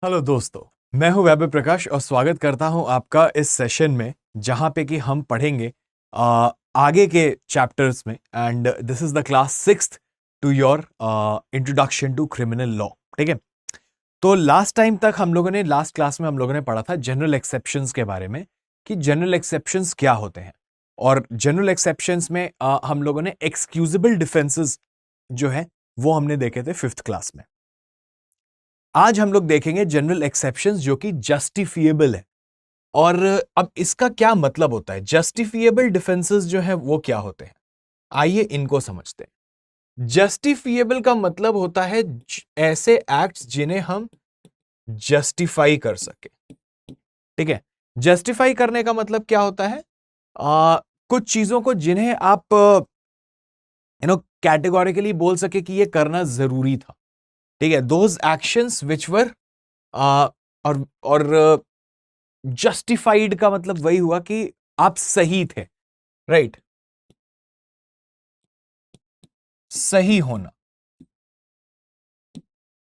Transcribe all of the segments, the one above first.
Hello दोस्तों, मैं हूं वैभव प्रकाश और स्वागत करता हूं आपका इस सेशन में जहां पे कि हम पढ़ेंगे आगे के चैप्टर्स में। And this is the class 6th to your introduction to criminal law. ठीक है, तो लास्ट क्लास में हम लोगों ने पढ़ा था जनरल एक्सेप्शंस के बारे में कि जनरल एक्सेप्शंस क्या होते हैं। और जनरल एक्सेप्शंस में हम लोगों ने एक्सक्यूजेबल डिफेंसेस जो है वो हमने देखे थे 5th क्लास में। आज हम लोग देखेंगे जनरल एक्सेप्शंस जो कि जस्टिफिएबल है। और अब इसका क्या मतलब होता है, जस्टिफिएबल डिफेंसेस जो है वो क्या होते हैं, आइए इनको समझते हैं। जस्टिफिएबल का मतलब होता है ऐसे एक्ट्स जिन्हें हम जस्टिफाई कर सके। ठीक है, जस्टिफाई करने का मतलब क्या होता है, कुछ चीजों को जिन्हें आप कैटेगोरिकली बोल सके कि ये करना जरूरी था। ठीक है, दोज एक्शंस विच वर और जस्टिफाइड का मतलब वही हुआ कि आप सही थे, राइट, सही होना,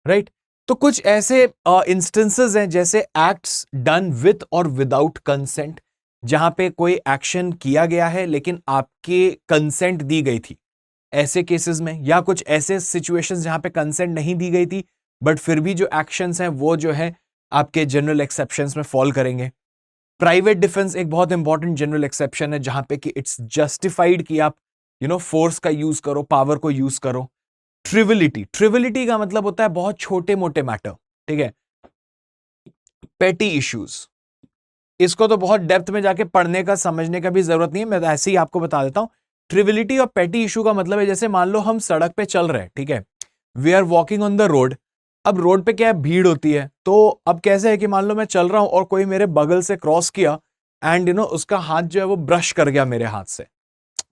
राइट। तो कुछ ऐसे इंस्टेंसेस हैं जैसे एक्ट्स डन विथ और विदाउट कंसेंट, जहां पे कोई एक्शन किया गया है लेकिन आपके कंसेंट दी गई थी, ऐसे केसेस में। या कुछ ऐसे सिचुएशंस जहां पे कंसेंट नहीं दी गई थी बट फिर भी जो एक्शंस हैं वो जो है आपके जनरल एक्सेप्शंस में फॉल करेंगे। प्राइवेट डिफेंस एक बहुत इंपॉर्टेंट जनरल एक्सेप्शन है जहां पे कि इट्स जस्टिफाइड कि आप फोर्स का यूज करो, पावर को यूज करो। ट्रिविलिटी का मतलब होता है बहुत छोटे मोटे मैटर। ठीक है, पेटी इश्यूज, इसको तो बहुत डेप्थ में जाके पढ़ने का समझने का भी जरूरत नहीं है, मैं तो ऐसे ही आपको बता देता हूं। ट्रिविलिटी और पेटी इशू का मतलब है जैसे मान लो हम सड़क पे चल रहे हैं, ठीक है, we are walking on the road. अब रोड पे क्या है, भीड़ होती है। तो अब कैसे है कि मान लो मैं चल रहा हूं और कोई मेरे बगल से क्रॉस किया एंड उसका हाथ जो है वो ब्रश कर गया मेरे हाथ से।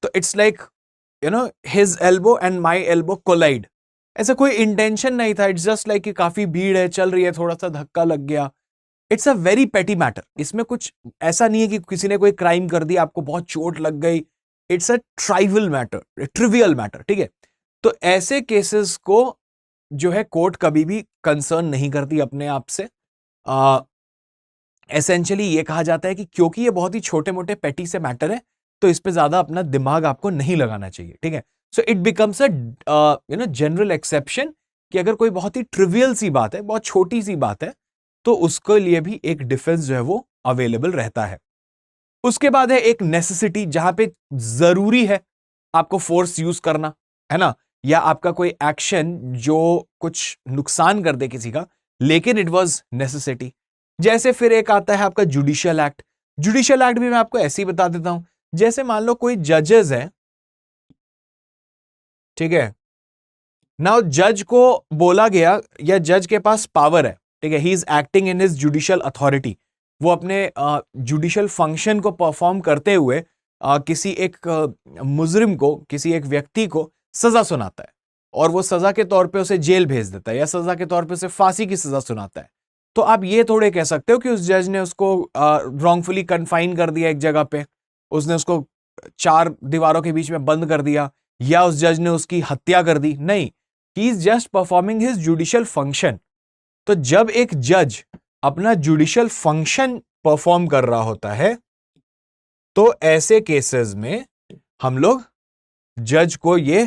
तो it's like his elbow and my elbow collide. ऐसा कोई इंटेंशन नहीं था, इट्स जस्ट लाइक कि काफी भीड़ है, चल रही है, थोड़ा सा धक्का लग गया। इट्स अ वेरी पेटी मैटर। इसमें कुछ ऐसा नहीं है कि किसी ने कोई क्राइम कर दिया, आपको बहुत चोट लग गई। It's a trivial matter, trivial matter. ठीक है, तो ऐसे केसेस को जो है कोर्ट कभी भी कंसर्न नहीं करती अपने आप से। एसेंशियली ये कहा जाता है कि क्योंकि ये बहुत ही छोटे मोटे पेटी से मैटर है तो इस पे ज्यादा अपना दिमाग आपको नहीं लगाना चाहिए। ठीक है, so it becomes a general exception कि अगर कोई बहुत ही ट्रिवियल सी बात है, बहुत छोटी सी बात है, तो उसके लिए भी एक डिफेंस जो है वो अवेलेबल रहता है। उसके बाद है एक नेसेसिटी, जहां पे जरूरी है आपको फोर्स यूज करना, है ना, या आपका कोई एक्शन जो कुछ नुकसान कर दे किसी का, लेकिन इट वाज नेसेसिटी। जैसे फिर एक आता है आपका जुडिशियल एक्ट। जुडिशियल एक्ट भी मैं आपको ऐसे ही बता देता हूं। जैसे मान लो कोई जजेस है, ठीक है, नाउ जज को बोला गया या जज के पास पावर है, ठीक है, he is acting in his judicial authority. वो अपने जुडिशियल फंक्शन को परफॉर्म करते हुए किसी एक मुजरिम को, किसी एक व्यक्ति को सजा सुनाता है और वो सजा के तौर पे उसे जेल भेज देता है या सजा के तौर पे उसे फांसी की सजा सुनाता है। तो आप ये थोड़े कह सकते हो कि उस जज ने उसको रॉन्गफुली कन्फाइन कर दिया एक जगह पे, उसने उसको चार दीवारों के बीच में बंद कर दिया, या उस जज ने उसकी हत्या कर दी। नहीं, he is just performing his judicial function. तो जब एक जज अपना जुडिशियल फंक्शन परफॉर्म कर रहा होता है तो ऐसे केसेस में हम लोग जज को ये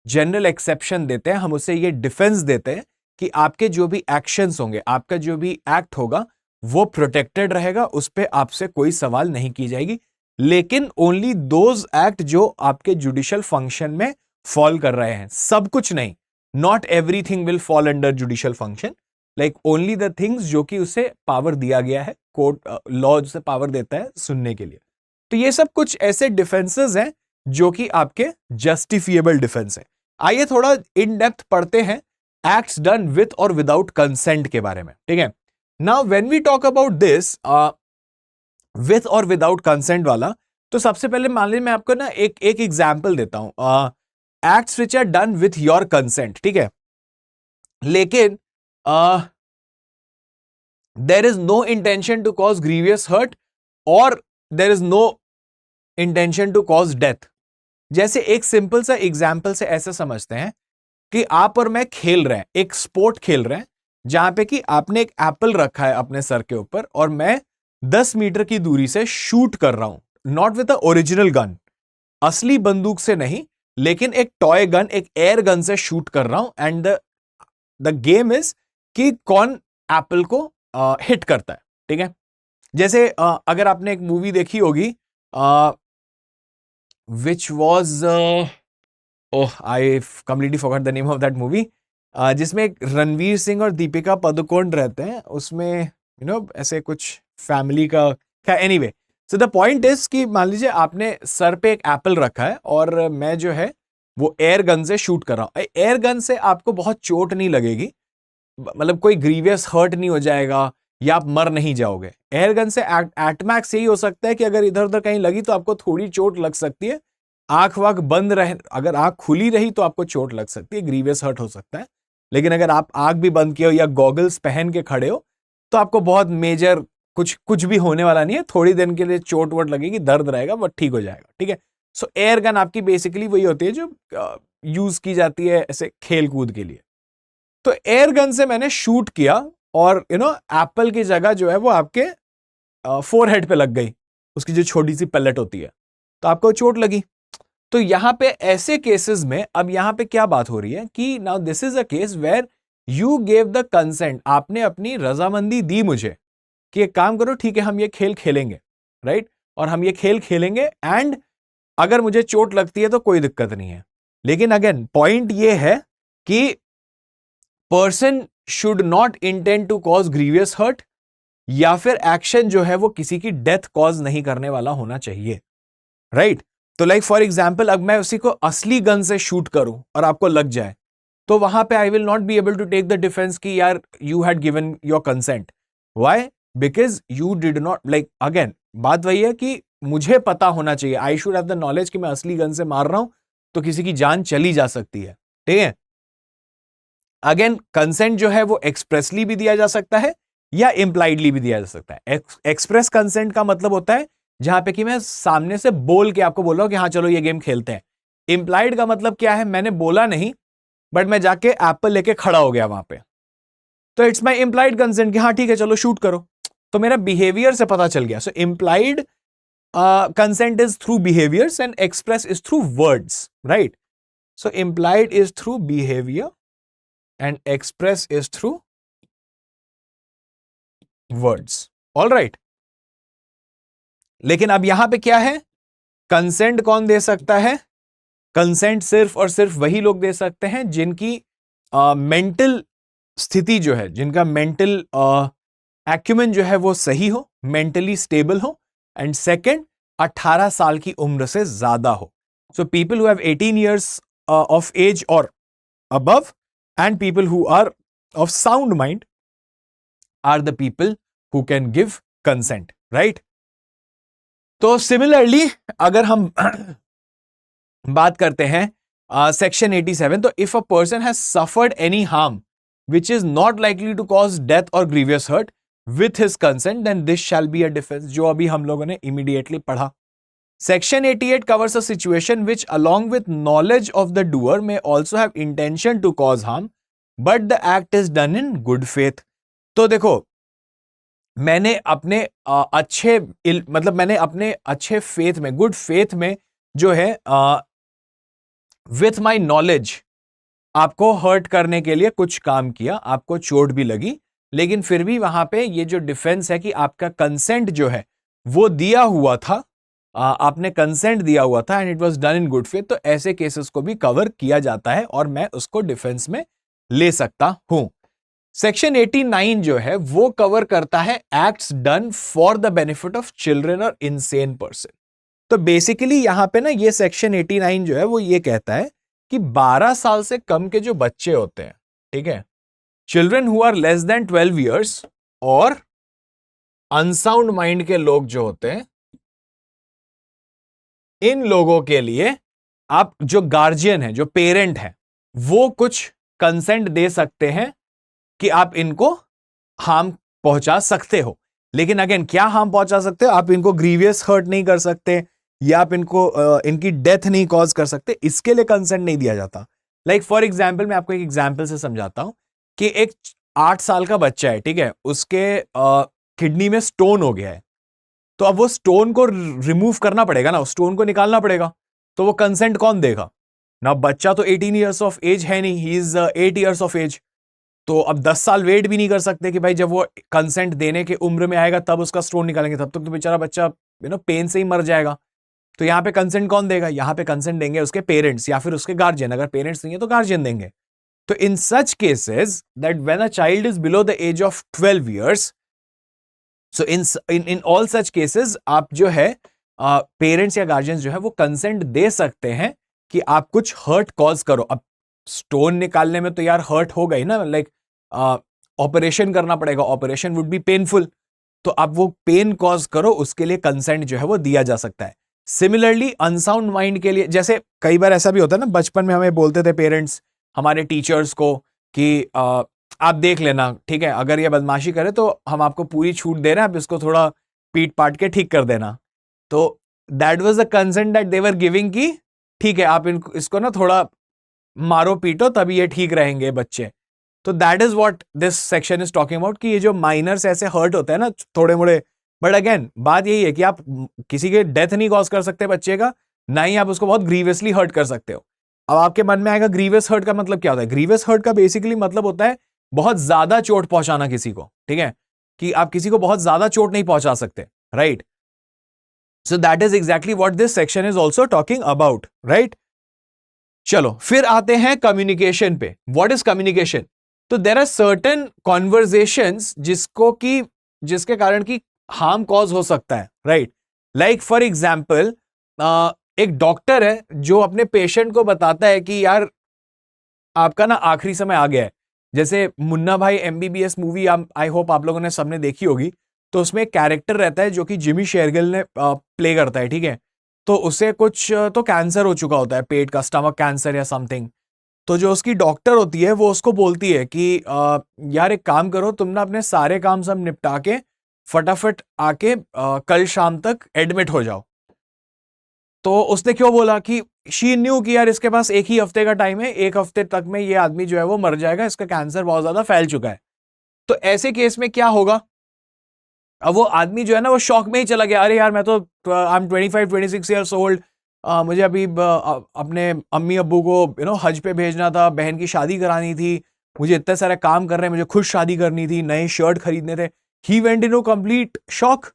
जनरल एक्सेप्शन देते हैं, हम उसे ये डिफेंस देते हैं कि आपके जो भी एक्शंस होंगे, आपका जो भी एक्ट होगा वो प्रोटेक्टेड रहेगा, उस पर आपसे कोई सवाल नहीं की जाएगी, लेकिन ओनली दोज एक्ट जो आपके जुडिशियल फंक्शन में फॉल कर रहे हैं, सब कुछ नहीं। Not everything will fall under judicial function, like only the things जो कि उसे पावर दिया गया है, कोर्ट लॉ से पावर देता है सुनने के लिए। तो ये सब कुछ ऐसे डिफेंसेस हैं जो कि आपके जस्टिफिएबल डिफेंस है। आइए थोड़ा इन डेप्थ पढ़ते हैं एक्ट्स डन विथ और विदाउट कंसेंट के बारे में। ठीक है, now when we talk about this with और विदाउट कंसेंट वाला, तो सबसे पहले मान लीजिए मैं आपको ना एक एग्जांपल देता हूं। Acts which are done with your consent, ठीक है, लेकिन there is no intention to cause grievous hurt और there is no intention to cause death. जैसे एक सिंपल सा एग्जाम्पल से ऐसे समझते हैं कि आप और मैं खेल रहे हैं, एक स्पोर्ट खेल रहे हैं, जहां पे कि आपने एक एप्पल रखा है अपने सर के ऊपर और मैं 10 मीटर की दूरी से शूट कर रहा हूं, not with the original gun, असली बंदूक से नहीं, लेकिन एक टॉय गन, एक एयर गन से शूट कर रहा हूं। एंड द गेम इज कि कौन एप्पल को हिट करता है। ठीक है, जैसे अगर आपने एक मूवी देखी होगी which was oh I completely forgot the name of that movie, जिसमें एक रणवीर सिंह और दीपिका पादुकोण रहते हैं, उसमें ऐसे कुछ फैमिली का, anyway, so the point is कि मान लीजिए आपने सर पे एक एप्पल रखा है और मैं जो है वो एयर गन से शूट कर रहा हूं। एयर गन से आपको बहुत चोट नहीं लगेगी, मतलब कोई ग्रीवियस हर्ट नहीं हो जाएगा या आप मर नहीं जाओगे। एयर गन से एट मैक्स यही हो सकता है कि अगर इधर उधर कहीं लगी तो आपको थोड़ी चोट लग सकती है, आंख वाख बंद रहे, अगर आंख खुली रही तो आपको चोट लग सकती है, ग्रीवियस हर्ट हो सकता है। लेकिन अगर आप आंख भी बंद किए हो या गॉगल्स पहन के खड़े हो तो आपको बहुत मेजर कुछ भी होने वाला नहीं है, थोड़ी देर के लिए चोट वोट लगेगी, दर्द रहेगा, बट ठीक हो जाएगा। ठीक है, सो एयर गन आपकी बेसिकली वही होती है जो यूज की जाती है ऐसे खेल कूद के लिए। तो एयर गन से मैंने शूट किया और एप्पल की जगह जो है वो आपके फोरहेड पे लग गई, उसकी जो छोटी सी पैलेट होती है, तो आपको चोट लगी। तो यहां पे ऐसे केसेस में अब यहां पे क्या बात हो रही है कि now this is a case where you gave the consent, आपने अपनी रजामंदी दी मुझे कि एक काम करो, ठीक है हम ये खेल खेलेंगे, राइट, और हम ये खेल खेलेंगे एंड अगर मुझे चोट लगती है तो कोई दिक्कत नहीं है। लेकिन अगेन पॉइंट ये है कि person should not intend to cause grievous hurt, या फिर एक्शन जो है वो किसी की डेथ कॉज नहीं करने वाला होना चाहिए, राइट। तो लाइक फॉर एग्जाम्पल अब मैं उसी को असली गन से शूट करूं और आपको लग जाए, तो वहां पे I will not be able to take the defence कि यार you had given your consent. Why? Because you did not, like again बात वही है कि मुझे पता होना चाहिए, I should have the knowledge कि मैं असली गन से मार रहा हूं तो किसी की जान चली जा सकती है। ठीक है, अगेन कंसेंट जो है वो एक्सप्रेसली भी दिया जा सकता है या इंप्लाइडली भी दिया जा सकता है। एक्सप्रेस कंसेंट का मतलब होता है जहां पे कि मैं सामने से बोल के आपको बोल रहा हूं कि हाँ चलो ये गेम खेलते हैं। इंप्लाइड का मतलब क्या है, मैंने बोला नहीं बट मैं जाके एप्पल लेके खड़ा हो गया वहां पे, तो इट्स माई इंप्लाइड कंसेंट कि हाँ ठीक है चलो शूट करो, तो मेरा बिहेवियर से पता चल गया। So implied consent is through behaviours and express is through words, right. So implied is through behaviour and express is through words. All right. लेकिन अब यहां पे क्या है, कंसेंट कौन दे सकता है? कंसेंट सिर्फ और सिर्फ वही लोग दे सकते हैं जिनकी मेंटल स्थिति जो है, जिनका मेंटल एक्यूमेन जो है वो सही हो, मेंटली स्टेबल हो, एंड सेकेंड 18 साल की उम्र से ज्यादा हो। So people who have 18 years of age or above and people who are of sound mind are the people who can give consent, right? तो सिमिलरली अगर हम बात करते हैं सेक्शन 87, तो if a person has suffered any harm which is not likely to cause death or grievous hurt with his consent, then this shall be a defense, जो अभी हम लोगों ने immediately पढ़ा। Section 88 covers a situation which along with knowledge of the doer may also have intention to cause harm but the act is done in good faith। तो देखो मैंने अपने मैंने अपने अच्छे फेथ में, गुड फेथ में जो है विथ माई नॉलेज आपको हर्ट करने के लिए कुछ काम किया, आपको चोट भी लगी, लेकिन फिर भी वहां पे ये जो डिफेंस है कि आपका कंसेंट जो है वो दिया हुआ था, आपने कंसेंट दिया हुआ था and it was done in good faith, तो ऐसे केसेस को भी कवर किया जाता है और मैं उसको डिफेंस में ले सकता हूं। सेक्शन 89 जो है वो कवर करता है acts done for the benefit of children और इनसेन पर्सन। तो बेसिकली यहां पे ना ये सेक्शन 89 जो है वो ये कहता है कि 12 साल से कम के जो बच्चे होते हैं, ठीक है, children who are less than 12 years और अनसाउंड माइंड के लोग जो होते हैं, इन लोगों के लिए आप जो गार्जियन है, जो पेरेंट है, वो कुछ कंसेंट दे सकते हैं कि आप इनको हार्म पहुंचा सकते हो। लेकिन अगेन क्या हार्म पहुंचा सकते हो? आप इनको ग्रीवियस हर्ट नहीं कर सकते या आप इनको इनकी डेथ नहीं कॉज कर सकते, इसके लिए कंसेंट नहीं दिया जाता। लाइक फॉर एग्जाम्पल मैं आपको एक एग्जाम्पल से समझाता हूं कि एक 8 साल का बच्चा है, ठीक है, उसके किडनी में स्टोन हो गया है, तो अब वो स्टोन को रिमूव करना पड़ेगा ना, स्टोन को निकालना पड़ेगा, तो वो कंसेंट कौन देगा ना? बच्चा तो 18 ईयर्स ऑफ एज है नहीं, he is 8 years of age, तो अब 10 साल वेट भी नहीं कर सकते कि भाई जब वो कंसेंट देने के उम्र में आएगा तब उसका स्टोन निकालेंगे, तब तक तो बेचारा बच्चा पेन से ही मर जाएगा। तो यहां पे कंसेंट कौन देगा? यहां पे कंसेंट देंगे उसके पेरेंट्स या फिर उसके गार्जियन, अगर पेरेंट्स नहीं है तो गार्जियन देंगे। तो in such cases that when a child is below the age of 12 years, so in all such cases आप जो है पेरेंट्स या गार्जियंस जो है वो कंसेंट दे सकते हैं कि आप कुछ हर्ट कॉज करो। अब स्टोन निकालने में तो यार हर्ट हो गई ना, लाइक ऑपरेशन करना पड़ेगा, ऑपरेशन वुड बी पेनफुल, तो आप वो पेन कॉज करो, उसके लिए कंसेंट जो है वो दिया जा सकता है। सिमिलरली अनसाउंड माइंड के लिए, जैसे कई बार ऐसा भी होता है ना, बचपन में हमें बोलते थे पेरेंट्स हमारे टीचर्स को कि आप देख लेना, ठीक है, अगर ये बदमाशी करे तो हम आपको पूरी छूट दे रहे हैं, आप इसको थोड़ा पीट पाट के ठीक कर देना। तो that was the consent that they were giving कि ठीक है, आप इसको ना थोड़ा मारो पीटो तभी ये ठीक रहेंगे बच्चे। तो that is what this section is talking about, कि ये जो माइनर्स ऐसे हर्ट होते हैं ना थोड़े मोड़े, बट अगेन बात यही है कि आप किसी के डेथ नहीं कॉज कर सकते बच्चे का, ना ही आप उसको बहुत ग्रीवियसली हर्ट कर सकते हो। अब आपके मन में आएगा ग्रीवियस हर्ट का मतलब क्या होता है? ग्रीवियस हर्ट का बेसिकली मतलब होता है बहुत ज्यादा चोट पहुंचाना किसी को, ठीक है, कि आप किसी को बहुत ज्यादा चोट नहीं पहुंचा सकते, right? So that is exactly what this section is also talking about, right? चलो फिर आते हैं कम्युनिकेशन पे। What is communication? तो देयर आर सर्टेन कॉन्वर्जेशंस जिसके कारण की हार्म कॉज हो सकता है, राइट? लाइक फॉर एग्जाम्पल एक डॉक्टर है जो अपने पेशेंट को बताता है कि यार आपका ना आखिरी समय आ गया है। जैसे मुन्ना भाई एमबीबीएस मूवी आई होप आप लोगों ने सबने देखी होगी, तो उसमें एक कैरेक्टर रहता है जो कि जिमी शेरगिल ने प्ले करता है, ठीक है, तो उसे कुछ तो कैंसर हो चुका होता है, पेट का, स्टमक कैंसर या समथिंग। तो जो उसकी डॉक्टर होती है वो उसको बोलती है कि यार एक काम करो, तुम ना अपने सारे काम सब निपटा के फटाफट आके कल शाम तक एडमिट हो जाओ। तो उसने क्यों बोला कि शी न्यू कि यार इसके पास एक ही हफ्ते का टाइम है, एक हफ्ते तक में ये आदमी जो है वो मर जाएगा, इसका कैंसर बहुत ज्यादा फैल चुका है। तो ऐसे केस में क्या होगा? अब वो आदमी जो है ना वो शॉक में ही चला गया, अरे यार मैं तो आई एम 25-26 ईयर्स ओल्ड, मुझे अभी अपने अम्मी अब्बू को हज पे भेजना था, बहन की शादी करानी थी, मुझे इतने सारे काम कर रहे हैं, मुझे खुद शादी करनी थी, नए शर्ट खरीदने थे। He went in complete shock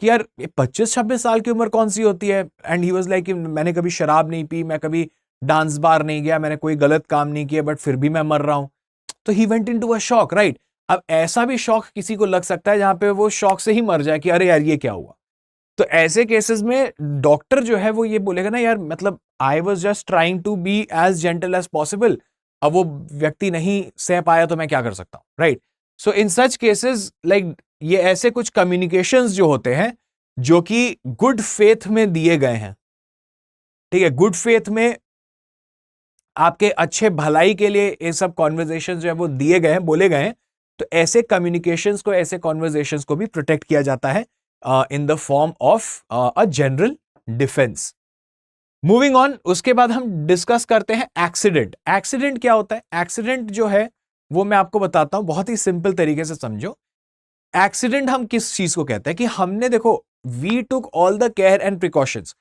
कि यार 25-26 साल की उम्र कौन सी होती है। एंड ही वाज लाइक मैंने कभी शराब नहीं पी, मैं कभी डांस बार नहीं गया, मैंने कोई गलत काम नहीं किया, बट फिर भी मैं मर रहा हूं। तो he went into a shock, right? अब ऐसा भी शॉक किसी को लग सकता है जहां पे वो शॉक से ही मर जाए कि अरे यार ये क्या हुआ। तो ऐसे केसेस में डॉक्टर जो है वो ये बोलेगा ना, यार मतलब I was just trying to be as gentle as possible, अब वो व्यक्ति नहीं सह पाया तो मैं क्या कर सकता हूं, राइट? सो इन सच केसेस लाइक ये ऐसे कुछ कम्युनिकेशंस जो होते हैं जो कि गुड फेथ में दिए गए हैं, ठीक है, गुड फेथ में आपके अच्छे भलाई के लिए ये सब कॉन्वर्जेशन जो है वो दिए गए हैं, बोले गए हैं। तो ऐसे कम्युनिकेशंस को, ऐसे कॉन्वर्जेशंस को भी प्रोटेक्ट किया जाता है in the form of a general defence. Moving on, उसके बाद हम डिस्कस करते हैं एक्सीडेंट। एक्सीडेंट क्या होता है? एक्सीडेंट जो है वो मैं आपको बताता हूं, बहुत ही सिंपल तरीके से समझो। एक्सीडेंट हम किस चीज को कहते हैं कि हमने देखो we took all the care and precautions.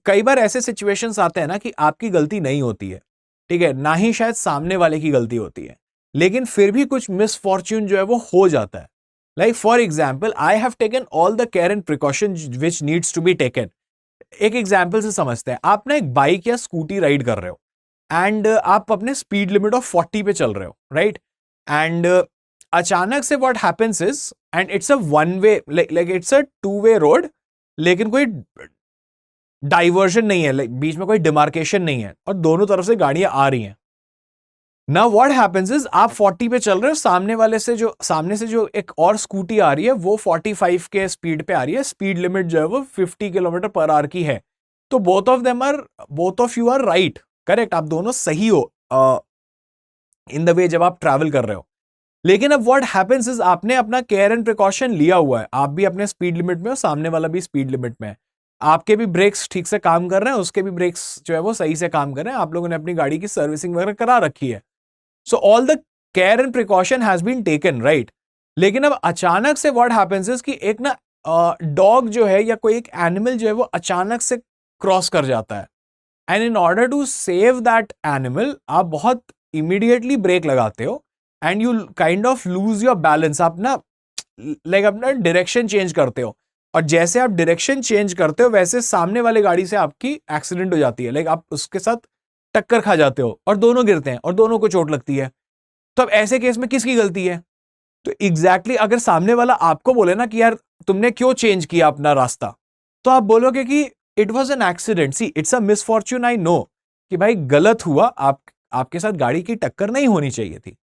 कई बार ऐसे सिचुएशंस आते हैं ना कि आपकी गलती नहीं होती है, ठीक है, ना ही शायद सामने वाले की गलती होती है, लेकिन फिर भी कुछ मिसफॉर्च्यून जो है वो हो जाता है। Like for example I have taken all the care and precaution which needs to be taken. एक एग्जाम्पल से समझते हैं, आप ना एक बाइक या स्कूटी राइड कर रहे हो एंड आप अपने स्पीड लिमिट ऑफ 40 पे चल रहे हो, राइट? एंड अचानक से what happens is, and it's a one way, like it's a two way road, लेकिन कोई डाइवर्जन नहीं है, लाइक बीच में कोई डिमार्केशन नहीं है और दोनों तरफ से गाड़ियां आ रही हैं। नाउ व्हाट हैपेंस इज आप 40 पे चल रहे हो, सामने से जो एक और स्कूटी आ रही है वो 45 के स्पीड पे आ रही है, स्पीड लिमिट जो है वो 50 किलोमीटर पर आवर की है। तो both of you are right, correct, आप दोनों सही हो इन द वे जब आप ट्रैवल कर रहे हो। लेकिन अब व्हाट हैपेंस इज आपने अपना केयर एंड प्रिकॉशन लिया हुआ है, आप भी अपने स्पीड लिमिट में हो, सामने वाला भी स्पीड लिमिट में है, आपके भी ब्रेक्स ठीक से काम कर रहे हैं, उसके भी ब्रेक्स जो है वो सही से काम कर रहे हैं, आप लोगों ने अपनी गाड़ी की सर्विसिंग वगैरह करा रखी है। So all the care and precaution has been taken, right? लेकिन अब अचानक से व्हाट हैपेंस इज कि एक ना डॉग जो है या कोई एक एनिमल जो है वो अचानक से क्रॉस कर जाता है, and in order to save that animal आप बहुत इमीडिएटली ब्रेक लगाते हो and you kind of lose your balance, आप ना लाइक अपना डायरेक्शन चेंज करते हो, और जैसे आप डायरेक्शन चेंज करते हो वैसे सामने वाले गाड़ी से आपकी एक्सीडेंट हो जाती है, लाइक आप उसके साथ टक्कर खा जाते हो और दोनों गिरते हैं और दोनों को चोट लगती है। तो अब ऐसे केस में किसकी गलती है? तो एग्जैक्टली अगर सामने वाला आपको बोले ना कि यार तुमने क्यों चेंज किया अपना रास्ता, तो आप बोलोगे कि it was an accident, see it's a misfortune, I know कि भाई गलत हुआ, आपके साथ गाड़ी की टक्कर नहीं होनी चाहिए थी,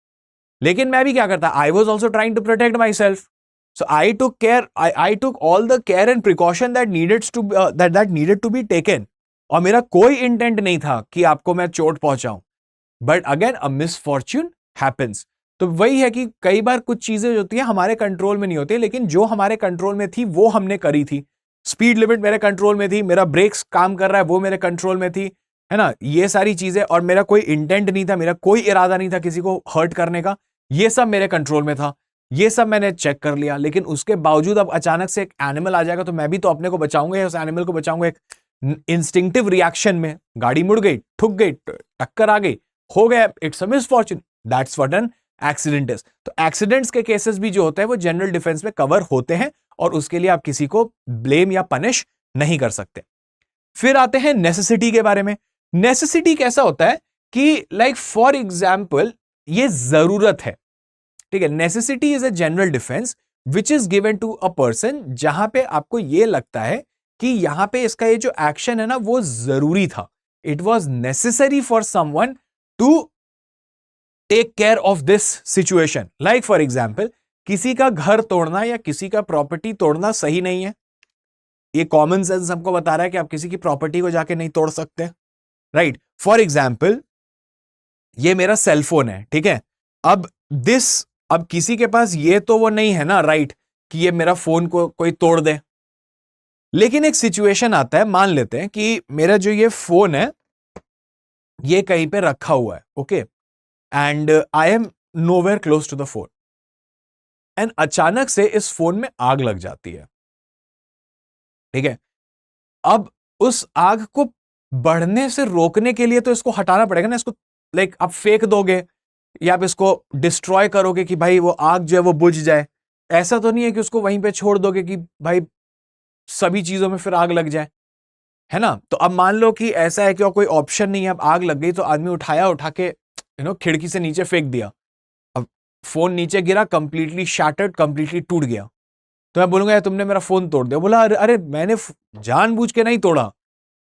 लेकिन मैं भी क्या करता, I was also trying to protect myself, so I took care, I took all the care and precaution that needed to be taken, और मेरा कोई इंटेंट नहीं था कि आपको मैं चोट पहुंचाऊं, but again a misfortune happens. तो वही है कि कई बार कुछ चीजें जो होती है हमारे कंट्रोल में नहीं होती, लेकिन जो हमारे कंट्रोल में थी वो हमने करी थी। स्पीड लिमिट मेरे कंट्रोल में थी, मेरा ब्रेक्स काम कर रहा है वो मेरे कंट्रोल में थी, है ना, ये सारी चीजें, और मेरा कोई इंटेंट नहीं था, मेरा कोई इरादा नहीं था किसी को हर्ट करने का, ये सब मेरे कंट्रोल में था, ये सब मैंने चेक कर लिया। लेकिन उसके बावजूद अब अचानक से एक एनिमल आ जाएगा तो मैं भी तो अपने को बचाऊंगा या उस एनिमल को बचाऊंगा। एक इंस्टिंक्टिव रिएक्शन में गाड़ी मुड़ गई, ठुक गई, टक्कर आ गई, हो गया, it's a misfortune, that's what an accident is. तो एक्सीडेंट्स के केसेस भी जो होते हैं वो जनरल डिफेंस में कवर होते हैं, और उसके लिए आप किसी को ब्लेम या पनिश नहीं कर सकते। फिर आते हैं नेसेसिटी के बारे में। नेसेसिटी कैसा होता है कि लाइक फॉर एग्जाम्पल ये जरूरत है, ठीक है। Necessity is a general defence which is given to a person, जहां पे आपको ये लगता है कि यहां पे इसका ये जो एक्शन है ना वो जरूरी था, it was necessary for someone to take care of this situation. Like for example किसी का घर तोड़ना या किसी का प्रॉपर्टी तोड़ना सही नहीं है, ये कॉमन सेंस हमको बता रहा है कि आप किसी की प्रॉपर्टी को जाके नहीं तोड़ सकते, राइट। फॉर एग्जाम्पल ये मेरा सेलफोन है, ठीक है, अब किसी के पास ये तो वो नहीं है ना राइट कि ये मेरा फोन को कोई तोड़ दे, लेकिन एक सिचुएशन आता है, मान लेते हैं कि मेरा जो ये फोन है ये कहीं पे रखा हुआ है, okay, and I am nowhere close to the phone, एंड अचानक से इस फोन में आग लग जाती है, ठीक है। अब उस आग को बढ़ने से रोकने के लिए तो इसको हटाना पड़ेगा ना, इसको लाइक आप फेंक दोगे या आप इसको डिस्ट्रॉय करोगे कि भाई वो आग जो है वो बुझ जाए, ऐसा तो नहीं है कि उसको वहीं पे छोड़ दोगे कि भाई सभी चीजों में फिर आग लग जाए, है ना। तो अब मान लो कि ऐसा है कि और कोई ऑप्शन नहीं है, अब आग लग गई तो आदमी उठा के खिड़की से नीचे फेंक दिया, अब फोन नीचे गिरा, कंप्लीटली शैटर्ड, कंप्लीटली टूट गया, तो मैं बोलूंगा यार तुमने मेरा फोन तोड़ दिया, बोला अरे मैंने जानबूझ के नहीं तोड़ा,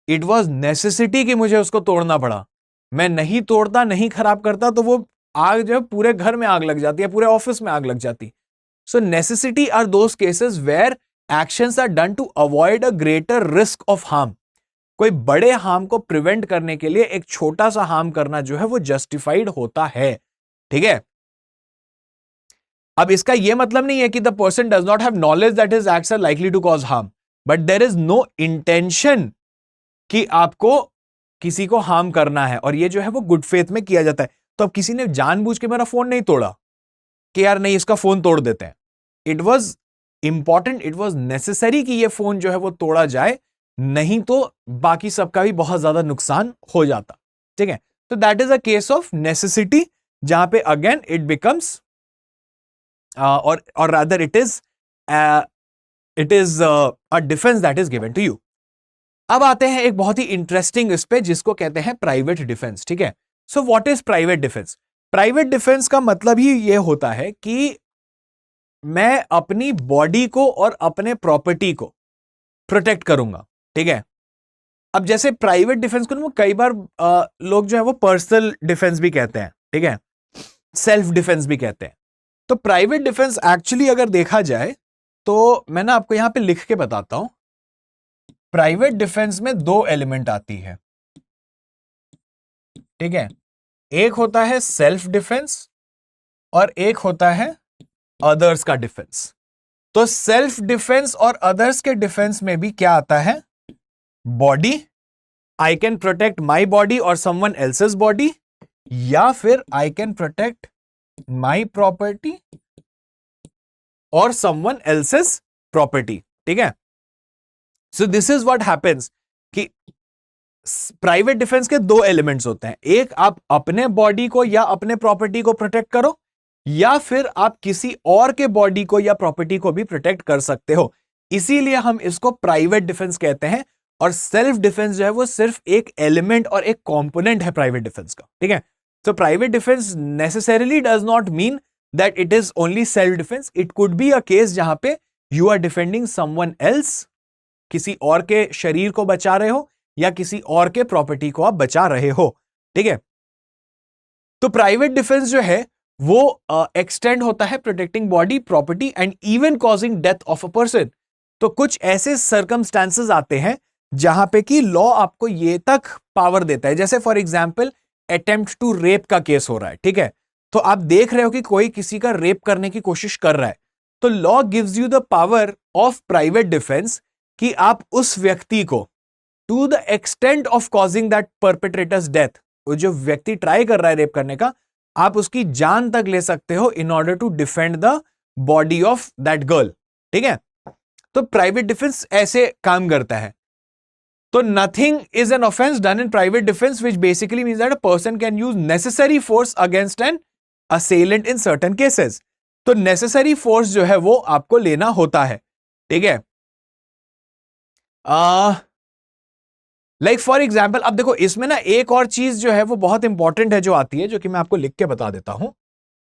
इट वॉज नेसेसिटी कि मुझे उसको तोड़ना पड़ा, मैं नहीं तोड़ता, नहीं खराब करता तो वो आग जो है पूरे घर में आग लग जाती है, पूरे ऑफिस में आग लग जाती। So necessity are those cases where actions are done to avoid a greater risk of harm. कोई बड़े हार्म को प्रिवेंट करने के लिए एक छोटा सा हार्म करना जो है वो जस्टिफाइड होता है, ठीक है। अब इसका यह मतलब नहीं है कि the person does not have knowledge that his acts are likely to cause harm, but there is no intention कि आपको किसी को हार्म करना है, और ये जो है वो गुड फेथ में किया जाता है। तो अब किसी ने जानबूझ के मेरा फोन नहीं तोड़ा कि यार नहीं इसका फोन तोड़ देते हैं, it was important, it was necessary कि ये फोन जो है वो तोड़ा जाए, नहीं तो बाकी सबका भी बहुत ज्यादा नुकसान हो जाता, ठीक है। तो that is a case of necessity, जहां पे अगेन इट बिकम्स और rather it is a defence that is given to you. अब आते हैं एक बहुत ही इंटरेस्टिंग इस पे जिसको कहते हैं प्राइवेट डिफेंस, ठीक है। So what is private defence? Private defence का मतलब ही ये होता है कि मैं अपनी बॉडी को और अपने प्रॉपर्टी को प्रोटेक्ट करूंगा, ठीक है। अब जैसे प्राइवेट डिफेंस को कई बार लोग जो है वो पर्सनल डिफेंस भी कहते हैं, ठीक है, सेल्फ डिफेंस भी कहते हैं। तो प्राइवेट डिफेंस एक्चुअली अगर देखा जाए तो मैं ना आपको यहां पे लिख के बताता हूं। प्राइवेट डिफेंस में दो एलिमेंट आती है, ठीक है, एक होता है सेल्फ डिफेंस और एक होता है अदर्स का डिफेंस। तो सेल्फ डिफेंस और अदर्स के डिफेंस में भी क्या आता है? Body, I can protect my body और समवन एल्सेस बॉडी, या फिर I can protect my property और समवन एल्सेस प्रॉपर्टी, ठीक है। So this is what happens कि प्राइवेट डिफेंस के दो एलिमेंट्स होते हैं, एक आप अपने बॉडी को या अपने प्रॉपर्टी को प्रोटेक्ट करो, या फिर आप किसी और के बॉडी को या प्रॉपर्टी को भी प्रोटेक्ट कर सकते हो। इसीलिए हम इसको प्राइवेट डिफेंस कहते हैं। और सेल्फ डिफेंस जो है वो सिर्फ एक एलिमेंट और एक कंपोनेंट है प्राइवेट डिफेंस का, ठीक है। तो private defence necessarily does not mean that it is only self defence. It could be a case जहां पे you are defending someone else, किसी और के शरीर को बचा रहे हो या किसी और के प्रॉपर्टी को आप बचा रहे हो, ठीक है। तो प्राइवेट डिफेंस जो है वो एक्सटेंड होता है protecting body, property and even causing death of a person. तो कुछ ऐसे सर्कमस्टांसेस आते हैं जहां पे कि लॉ आपको ये तक पावर देता है, जैसे for example attempt to rape का केस हो रहा है, ठीक है। तो आप देख रहे हो कि कोई किसी का रेप करने की कोशिश कर रहा है, तो law gives you the power of private defence कि आप उस व्यक्ति को to the extent of causing that perpetrator's death, वो जो व्यक्ति ट्राई कर रहा है रेप करने का, आप उसकी जान तक ले सकते हो in order to defend the body of that girl, ठीक है। तो प्राइवेट डिफेंस ऐसे काम करता है। तो nothing is an offence done in private defence which basically means that a person can use necessary force against an असेलेंट in certain cases. तो necessary force जो है वो आपको लेना होता है, ठीक है। लाइक फॉर एग्जाम्पल, अब देखो इसमें ना एक और चीज जो है वो बहुत इंपॉर्टेंट है जो आती है, जो कि मैं आपको लिख के बता देता हूं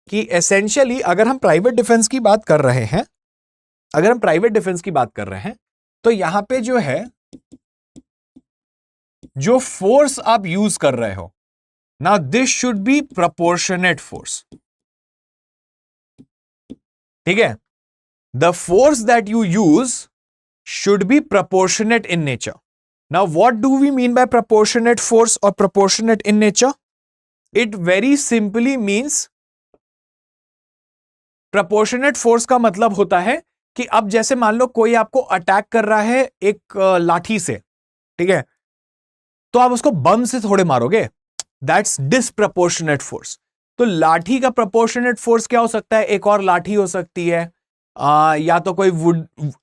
कि एसेंशियली अगर हम प्राइवेट डिफेंस की बात कर रहे हैं, अगर हम प्राइवेट डिफेंस की बात कर रहे हैं, तो यहां पे जो है जो फोर्स आप यूज कर रहे हो ना, this should be proportionate force, ठीक है। The force that you use should be proportionate in nature. Now, what do we mean by proportionate force or proportionate in nature? It very simply means proportionate force का मतलब होता है कि अब जैसे मान लो कोई आपको अटैक कर रहा है एक लाठी से, ठीक है, तो आप उसको बम से थोड़े मारोगे, दैट्स डिसप्रपोर्शनेट फोर्स। तो लाठी का प्रोपोर्शनेट फोर्स क्या हो सकता है? एक और लाठी हो सकती है, या तो कोई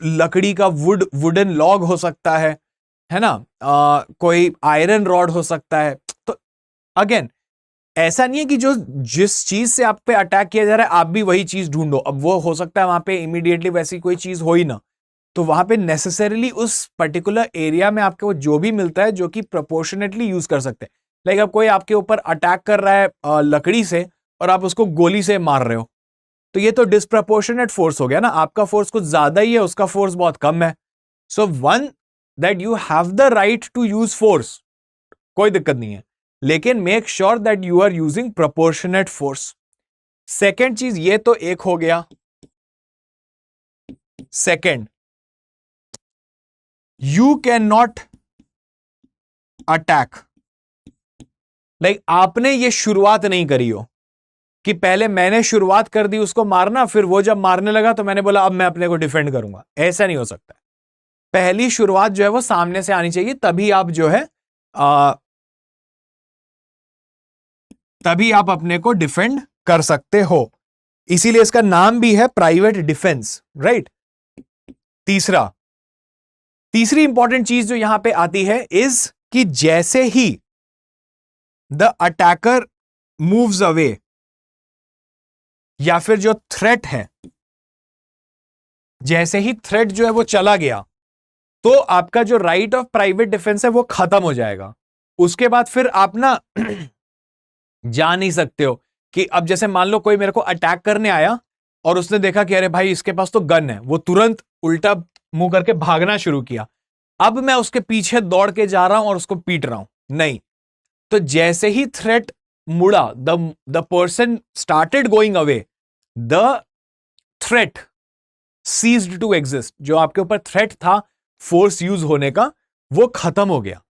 लकड़ी का वुडन लॉग हो सकता है ना, कोई आयरन रॉड हो सकता है। तो अगेन ऐसा नहीं है कि जो जिस चीज से आप पे अटैक किया जा रहा है आप भी वही चीज ढूंढो। अब वो हो सकता है वहां पे इमीडिएटली वैसी कोई चीज हो ही ना, तो वहां पे नेसेसरीली उस पर्टिकुलर एरिया में आपको जो भी मिलता है जो कि प्रोपोर्शनेटली यूज कर सकते हैं। लाइक अब कोई आपके ऊपर अटैक कर रहा है लकड़ी से और आप उसको गोली से मार रहे हो, तो ये तो डिस्प्रपोर्शनेट फोर्स हो गया ना, आपका फोर्स कुछ ज्यादा ही है, उसका फोर्स बहुत कम है। So one, that you have the right to use force, कोई दिक्कत नहीं है, लेकिन make sure that you are using proportionate force. Second चीज ये तो एक हो गया। Second, you can not attack, like आपने ये शुरुआत नहीं करी हो कि पहले मैंने शुरुआत कर दी उसको मारना, फिर वो जब मारने लगा तो मैंने बोला अब मैं अपने को डिफेंड करूंगा। ऐसा नहीं हो सकता। पहली शुरुआत जो है वो सामने से आनी चाहिए, तभी आप जो है तभी आप अपने को डिफेंड कर सकते हो। इसीलिए इसका नाम भी है प्राइवेट डिफेंस, राइट। तीसरी इंपॉर्टेंट चीज जो यहां पे आती है इज कि जैसे ही द अटैकर मूव्स अवे, या फिर जो थ्रेट है, जैसे ही थ्रेट जो है वो चला गया, तो आपका जो राइट ऑफ प्राइवेट डिफेंस है वो खत्म हो जाएगा। उसके बाद फिर आप ना जा नहीं सकते हो कि अब जैसे मान लो कोई मेरे को अटैक करने आया और उसने देखा कि अरे भाई इसके पास तो गन है, वो तुरंत उल्टा मुंह करके भागना शुरू किया, अब मैं उसके पीछे दौड़ के जा रहा हूं और उसको पीट रहा हूं, नहीं। तो जैसे ही थ्रेट मुड़ा, the person started going away, the threat ceased to exist. जो आपके ऊपर थ्रेट था फोर्स यूज होने का, वो खत्म हो गया,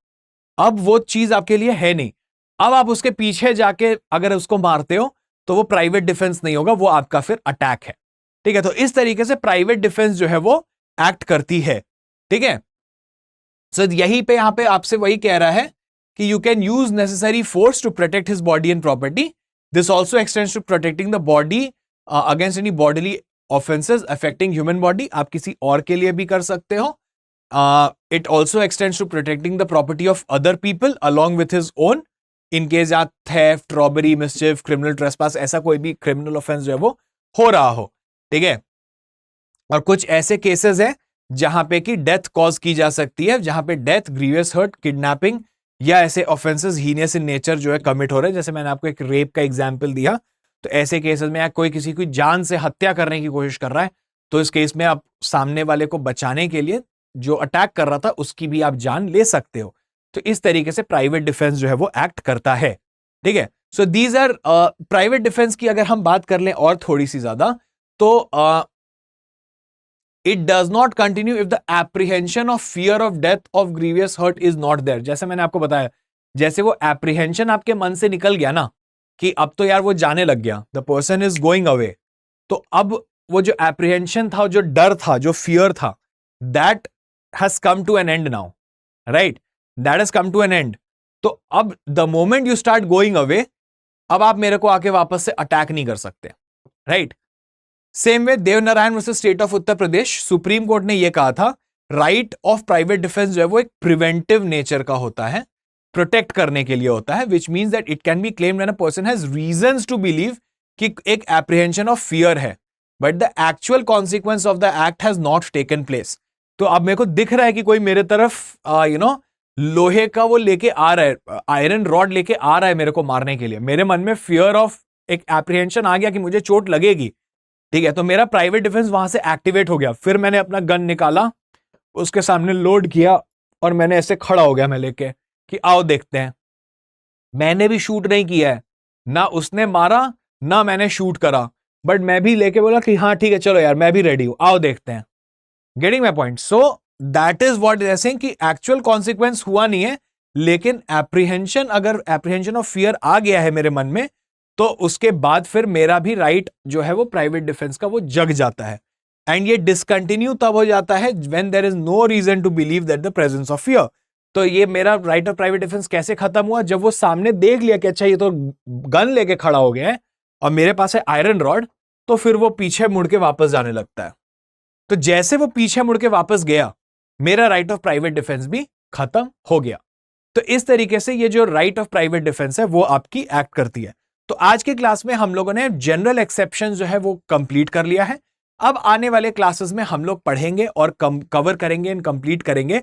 अब वो चीज आपके लिए है नहीं। अब आप उसके पीछे जाके अगर उसको मारते हो तो वो प्राइवेट डिफेंस नहीं होगा, वो आपका फिर अटैक है, ठीक है। तो इस तरीके से प्राइवेट डिफेंस जो है वो एक्ट करती है, ठीक है। सो यहीं पे यहां पे आपसे वही कह रहा है कि you can use necessary force to protect his body and property This also extends to protecting the body against any bodily offenses affecting human body. आप किसी और के लिए भी कर सकते हो. It also extends to protecting the property of other people along with his own in case या theft, robbery, mischief, criminal trespass, ऐसा कोई भी criminal offense जो है वो हो रहा हो. ठीक है. और कुछ ऐसे केसेस हैं जहां पे कि डेथ कॉज की जा सकती है, जहां पे डेथ, ग्रीवियस हर्ट, किडनैपिंग या ऐसे ऑफेंसेस हीनियस इन नेचर जो है कमिट हो रहे हैं. जैसे मैंने आपको एक रेप का एग्जांपल दिया, तो ऐसे केसेस में कोई किसी की जान से हत्या करने की कोशिश कर रहा है, तो इस केस में आप सामने वाले को बचाने के लिए जो अटैक कर रहा था उसकी भी आप जान ले सकते हो. तो इस तरीके से प्राइवेट डिफेंस जो है वो एक्ट करता है. ठीक है. So these are private defence की अगर हम बात कर लें और थोड़ी सी ज्यादा, तो it does not continue if the apprehension of fear of death of grievous hurt is not there. जैसे मैंने आपको बताया, जैसे वो एप्रीहेंशन आपके मन से निकल गया ना कि अब तो यार वो जाने लग गया, the person is going away, तो अब वो जो एप्रीहेंशन था, जो डर था, जो फियर था, that has come to an end now, right? That has come to an end. तो अब the moment you start going away, अब आप मेरे को आके वापस से अटैक नहीं कर सकते, right? Same way Devnarayan versus state of Uttar Pradesh, supreme court ने यह कहा था राइट ऑफ प्राइवेट डिफेंस जो है वो एक प्रिवेंटिव नेचर का होता है, प्रोटेक्ट करने के लिए होता है, which means that it can be claimed when a person has reasons to believe कि एक एप्रीहेंशन ऑफ फियर है, but the actual consequence of the act has not taken place. तो अब मेरे को दिख रहा है कि कोई मेरे तरफ लोहे का वो लेके आ रहा है, आयरन रॉड लेके आ रहा है मेरे को मारने के लिए. मेरे मन में फियर ऑफ एक एप्रीहेंशन आ गया कि मुझे चोट लगेगी. ठीक है, तो मेरा प्राइवेट डिफेंस वहां से एक्टिवेट हो गया. फिर मैंने अपना गन निकाला, उसके सामने लोड किया और मैंने ऐसे खड़ा हो गया मैं लेके कि आओ देखते हैं. मैंने भी शूट नहीं किया है, ना उसने मारा ना मैंने शूट करा, बट मैं भी लेके बोला कि हाँ ठीक है चलो यार मैं भी रेडी हूं, आओ देखते हैं. Getting my point? So that is what is saying कि एक्चुअल कॉन्सिक्वेंस हुआ नहीं है, लेकिन एप्रीहेंशन, अगर एप्रीहेंशन ऑफ फियर आ गया है मेरे मन में, तो उसके बाद फिर मेरा भी राइट जो है वो प्राइवेट डिफेंस का वो जग जाता है. एंड ये डिसकंटिन्यू तब हो जाता है when there is no reason to believe that the presence of fear. तो ये मेरा राइट ऑफ प्राइवेट डिफेंस कैसे खत्म हुआ? जब वो सामने देख लिया कि अच्छा ये तो गन लेके खड़ा हो गया है और मेरे पास है आयरन रॉड, तो फिर वो पीछे मुड़ के वापस जाने लगता है. तो जैसे वो पीछे मुड़ के वापस गया, मेरा राइट ऑफ प्राइवेट डिफेंस भी खत्म हो गया. तो इस तरीके से ये जो राइट ऑफ प्राइवेट डिफेंस है वो आपकी एक्ट करती है. तो आज के क्लास में हम लोगों ने जनरल एक्सेप्शन जो है वो कंप्लीट कर लिया है. अब आने वाले क्लासेस में हम लोग पढ़ेंगे और कवर करेंगे एंड कंप्लीट करेंगे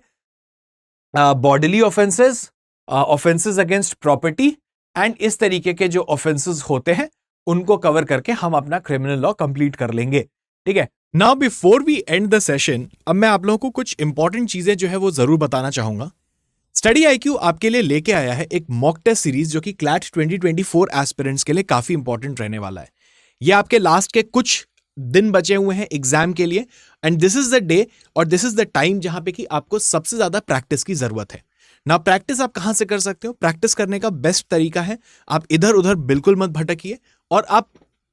bodily offences, offences against property, and इस तरीके के जो ऑफेंसेस होते हैं उनको कवर करके हम अपना क्रिमिनल लॉ कंप्लीट कर लेंगे. ठीक है. Now before we end the session, अब मैं आप लोगों को कुछ इंपॉर्टेंट चीजें जो है वो जरूर बताना चाहूंगा. स्टडी IQ आपके लिए लेके आया है एक मॉक टेस्ट सीरीज जो कि क्लैट 2024 एस्पिरेंट्स के लिए काफी इंपॉर्टेंट रहने वाला है. ये आपके लास्ट के कुछ दिन बचे हुए हैं एग्जाम के लिए, and this is the day और दिस इज द टाइम जहां पे कि आपको सबसे ज्यादा प्रैक्टिस की जरूरत है. ना प्रैक्टिस आप कहां से कर सकते हो? प्रैक्टिस करने का बेस्ट तरीका है आप इधर उधर बिल्कुल मत भटकिए, और आप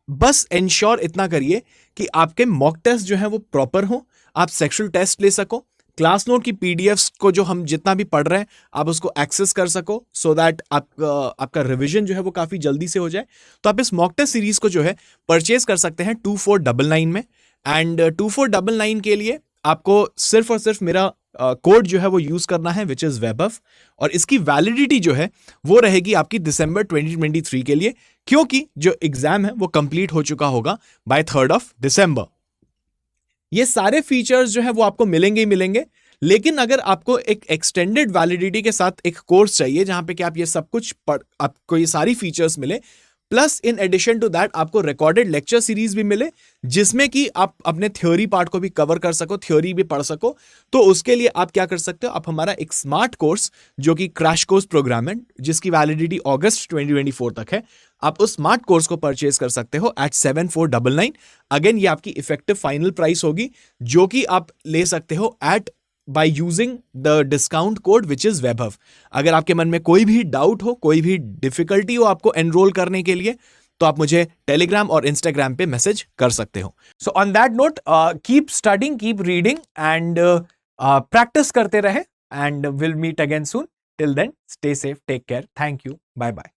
बस इंश्योर इतना करिए कि आपके मॉक टेस्ट जो है वो प्रॉपर हो, आप सेक्शुअल टेस्ट ले सको, क्लास नोट की पीडीएफ्स को जो हम जितना भी पढ़ रहे हैं आप उसको एक्सेस कर सको, सो दैट आपका रिवीजन जो है वो काफी जल्दी से हो जाए. तो आप इस मॉक टेस्ट सीरीज को जो है परचेज कर सकते हैं 2499 में. एंड 2499 के लिए आपको सिर्फ और सिर्फ मेरा कोड जो है वो यूज करना है, विच इज वेबअप, और इसकी वैलिडिटी जो है वो रहेगी आपकी दिसंबर 2023 के लिए, क्योंकि जो एग्जाम है वो कंप्लीट हो चुका होगा बाय 3rd दिसंबर. ये सारे फीचर्स जो है वो आपको मिलेंगे ही मिलेंगे, लेकिन अगर आपको एक एक्सटेंडेड वैलिडिटी के साथ एक कोर्स चाहिए जहां पे कि आप ये सब कुछ आपको ये सारी फीचर्स मिले, plus in addition to that आपको रिकॉर्डेड लेक्चर सीरीज भी मिले जिसमें कि आप अपने थ्योरी पार्ट को भी कवर कर सको, थ्योरी भी पढ़ सको, तो उसके लिए आप क्या कर सकते हो? आप हमारा एक स्मार्ट कोर्स जो कि क्रैश कोर्स प्रोग्राम है, जिसकी वैलिडिटी अगस्त 2024 तक है, आप उस स्मार्ट कोर्स को परचेज कर सकते हो एट 7499. अगेन ये आपकी इफेक्टिव फाइनल प्राइस होगी जो कि आप ले सकते हो eight by using the discount code which is webhub. अगर आपके मन में कोई भी डाउट हो, कोई भी डिफिकल्टी हो आपको एनरोल करने के लिए, तो आप मुझे टेलीग्राम और इंस्टाग्राम पे मैसेज कर सकते हो. So on that note, keep studying, keep reading and practice करते रहे, and will meet again soon. Till then stay safe, take care, thank you, bye bye.